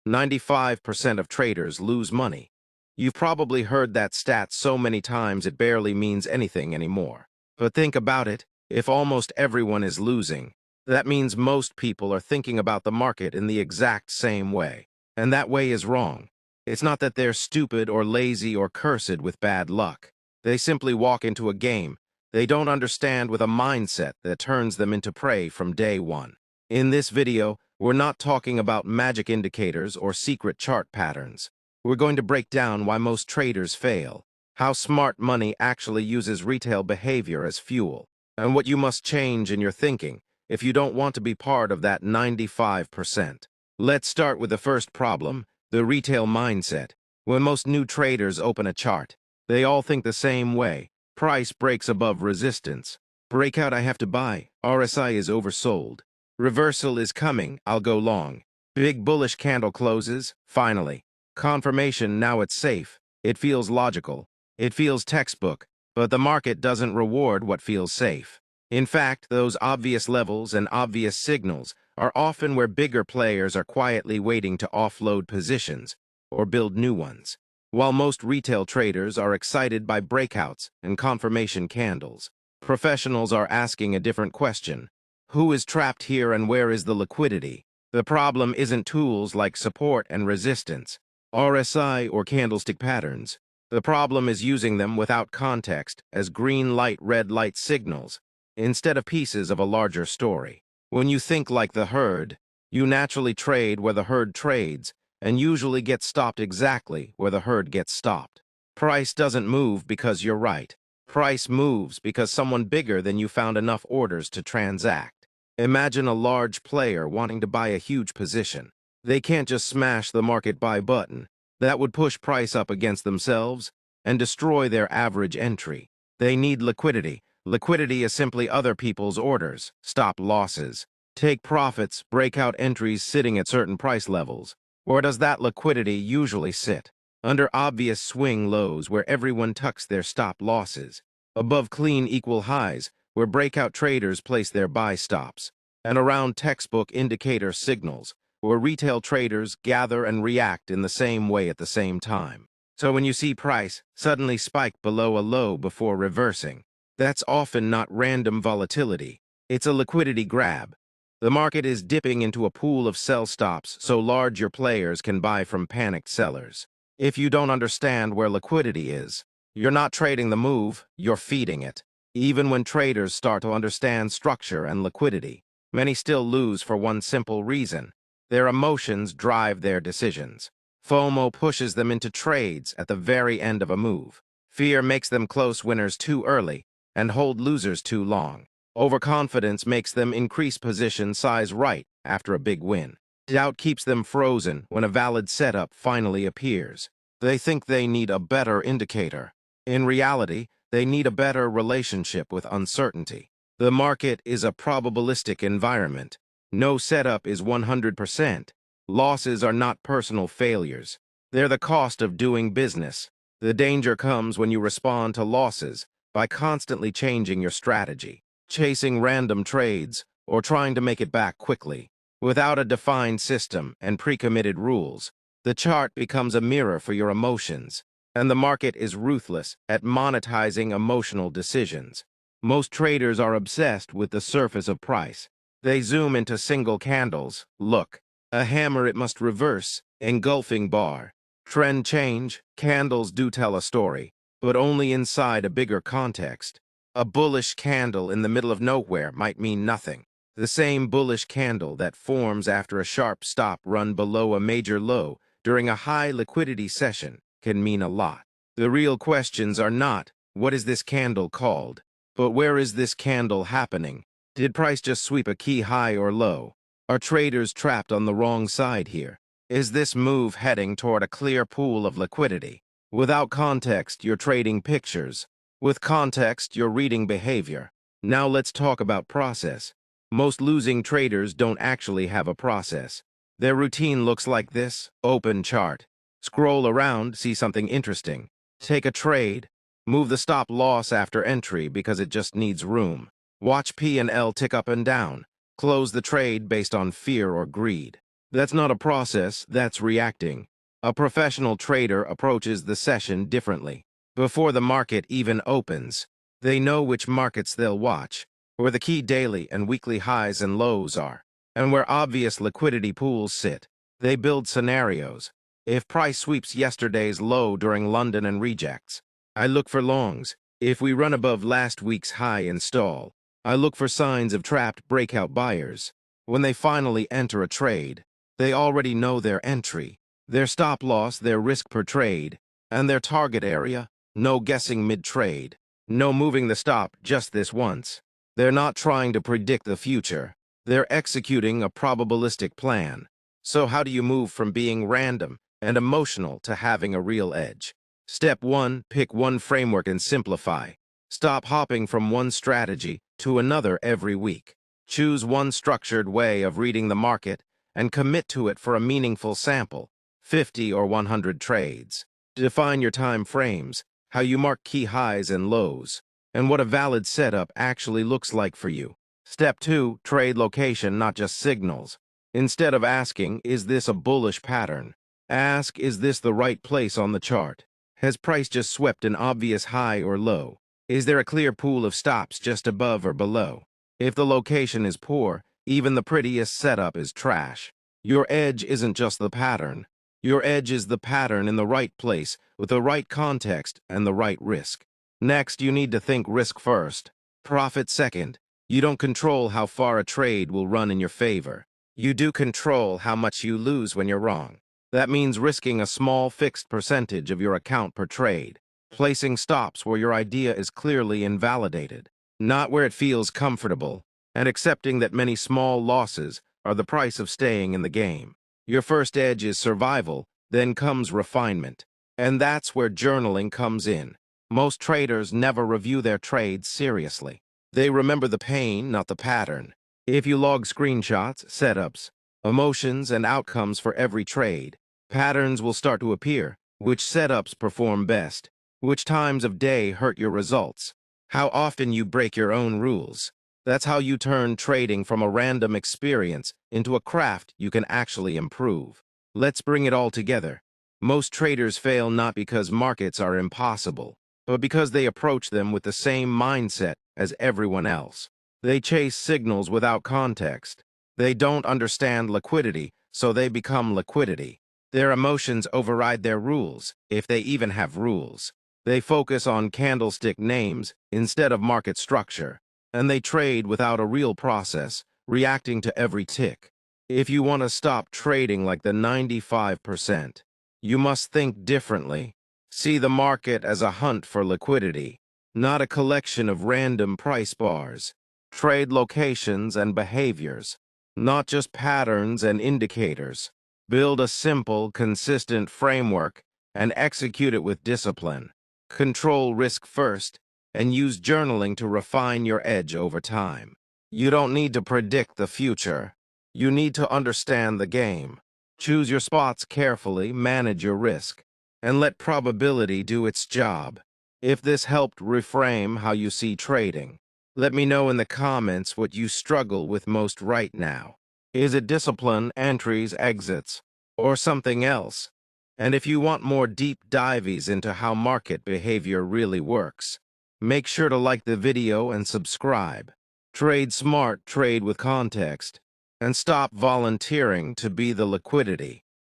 95% of traders lose money. You've probably heard that stat so many times it barely means anything anymore. But think about it, if almost everyone is losing, that means most people are thinking about the market in the exact same way. And that way is wrong. It's not that they're stupid or lazy or cursed with bad luck. They simply walk into a game they don't understand with a mindset that turns them into prey from day one. In this video, we're not talking about magic indicators or secret chart patterns. We're going to break down why most traders fail, how smart money actually uses retail behavior as fuel, and what you must change in your thinking if you don't want to be part of that 95%. Let's start with the first problem, the retail mindset. When most new traders open a chart, they all think the same way. Price breaks above resistance. Breakout, I have to buy. RSI is oversold. Reversal is coming, I'll go long. Big bullish candle closes, finally. Confirmation, now it's safe. It feels logical. It feels textbook, but the market doesn't reward what feels safe. In fact, those obvious levels and obvious signals are often where bigger players are quietly waiting to offload positions or build new ones. While most retail traders are excited by breakouts and confirmation candles, professionals are asking a different question. Who is trapped here and where is the liquidity? The problem isn't tools like support and resistance, RSI or candlestick patterns. The problem is using them without context as green light, red light signals, instead of pieces of a larger story. When you think like the herd, you naturally trade where the herd trades, and usually get stopped exactly where the herd gets stopped. Price doesn't move because you're right. Price moves because someone bigger than you found enough orders to transact. Imagine a large player wanting to buy a huge position. They can't just smash the market buy button. That would push price up against themselves and destroy their average entry. They need liquidity. Liquidity is simply other people's orders. Stop losses. Take profits, breakout entries sitting at certain price levels. Where does that liquidity usually sit? Under obvious swing lows where everyone tucks their stop losses. Above clean equal highs where breakout traders place their buy stops. And around textbook indicator signals where retail traders gather and react in the same way at the same time. So when you see price suddenly spike below a low before reversing, that's often not random volatility. It's a liquidity grab. The market is dipping into a pool of sell stops so larger players can buy from panicked sellers. If you don't understand where liquidity is, you're not trading the move, you're feeding it. Even when traders start to understand structure and liquidity, many still lose for one simple reason. Their emotions drive their decisions. FOMO pushes them into trades at the very end of a move. Fear makes them close winners too early and hold losers too long. Overconfidence makes them increase position size right after a big win. Doubt keeps them frozen when a valid setup finally appears. They think they need a better indicator. In reality, they need a better relationship with uncertainty. The market is a probabilistic environment. No setup is 100%. Losses are not personal failures. They're the cost of doing business. The danger comes when you respond to losses by constantly changing your strategy, chasing random trades, or trying to make it back quickly. Without a defined system and pre-committed rules, the chart becomes a mirror for your emotions, and the market is ruthless at monetizing emotional decisions. Most traders are obsessed with the surface of price. They zoom into single candles. Look, a hammer, it must reverse, engulfing bar. Trend change, candles do tell a story, but only inside a bigger context. A bullish candle in the middle of nowhere might mean nothing. The same bullish candle that forms after a sharp stop run below a major low during a high liquidity session can mean a lot. The real questions are not, what is this candle called, but where is this candle happening? Did price just sweep a key high or low? Are traders trapped on the wrong side here? Is this move heading toward a clear pool of liquidity? Without context, you're trading pictures. With context, you're reading behavior. Now let's talk about process. Most losing traders don't actually have a process. Their routine looks like this: open chart. Scroll around, see something interesting. Take a trade. Move the stop loss after entry because it just needs room. Watch P and L tick up and down. Close the trade based on fear or greed. That's not a process, that's reacting. A professional trader approaches the session differently. Before the market even opens, they know which markets they'll watch, where the key daily and weekly highs and lows are, and where obvious liquidity pools sit. They build scenarios. If price sweeps yesterday's low during London and rejects, I look for longs. If we run above last week's high and stall, I look for signs of trapped breakout buyers. When they finally enter a trade, they already know their entry, their stop loss, their risk per trade, and their target area. No guessing mid-trade. No moving the stop just this once. They're not trying to predict the future. They're executing a probabilistic plan. So how do you move from being random and emotional to having a real edge? Step 1, pick one framework and simplify. Stop hopping from one strategy to another every week. Choose one structured way of reading the market and commit to it for a meaningful sample, 50 or 100 trades. Define your time frames, how you mark key highs and lows, and what a valid setup actually looks like for you. Step 2, trade location, not just signals. Instead of asking, is this a bullish pattern? Ask, is this the right place on the chart? Has price just swept an obvious high or low? Is there a clear pool of stops just above or below? If the location is poor, even the prettiest setup is trash. Your edge isn't just the pattern. Your edge is the pattern in the right place, with the right context and the right risk. Next, you need to think risk first, profit second. You don't control how far a trade will run in your favor. You do control how much you lose when you're wrong. That means risking a small fixed percentage of your account per trade, placing stops where your idea is clearly invalidated, not where it feels comfortable, and accepting that many small losses are the price of staying in the game. Your first edge is survival, then comes refinement. And that's where journaling comes in. Most traders never review their trades seriously. They remember the pain, not the pattern. If you log screenshots, setups, emotions, and outcomes for every trade, patterns will start to appear. Which setups perform best? Which times of day hurt your results? How often you break your own rules? That's how you turn trading from a random experience into a craft you can actually improve. Let's bring it all together. Most traders fail not because markets are impossible, but because they approach them with the same mindset as everyone else. They chase signals without context. They don't understand liquidity, so they become liquidity. Their emotions override their rules, if they even have rules. They focus on candlestick names instead of market structure. And they trade without a real process, reacting to every tick. If you want to stop trading like the 95%, you must think differently. See the market as a hunt for liquidity, not a collection of random price bars. Trade locations and behaviors, not just patterns and indicators. Build a simple, consistent framework and execute it with discipline. Control risk first, and use journaling to refine your edge over time. You don't need to predict the future. You need to understand the game. Choose your spots carefully, manage your risk, and let probability do its job. If this helped reframe how you see trading, let me know in the comments what you struggle with most right now. Is it discipline, entries, exits, or something else? And if you want more deep dives into how market behavior really works, make sure to like the video and subscribe. Trade smart, trade with context, and stop volunteering to be the liquidity.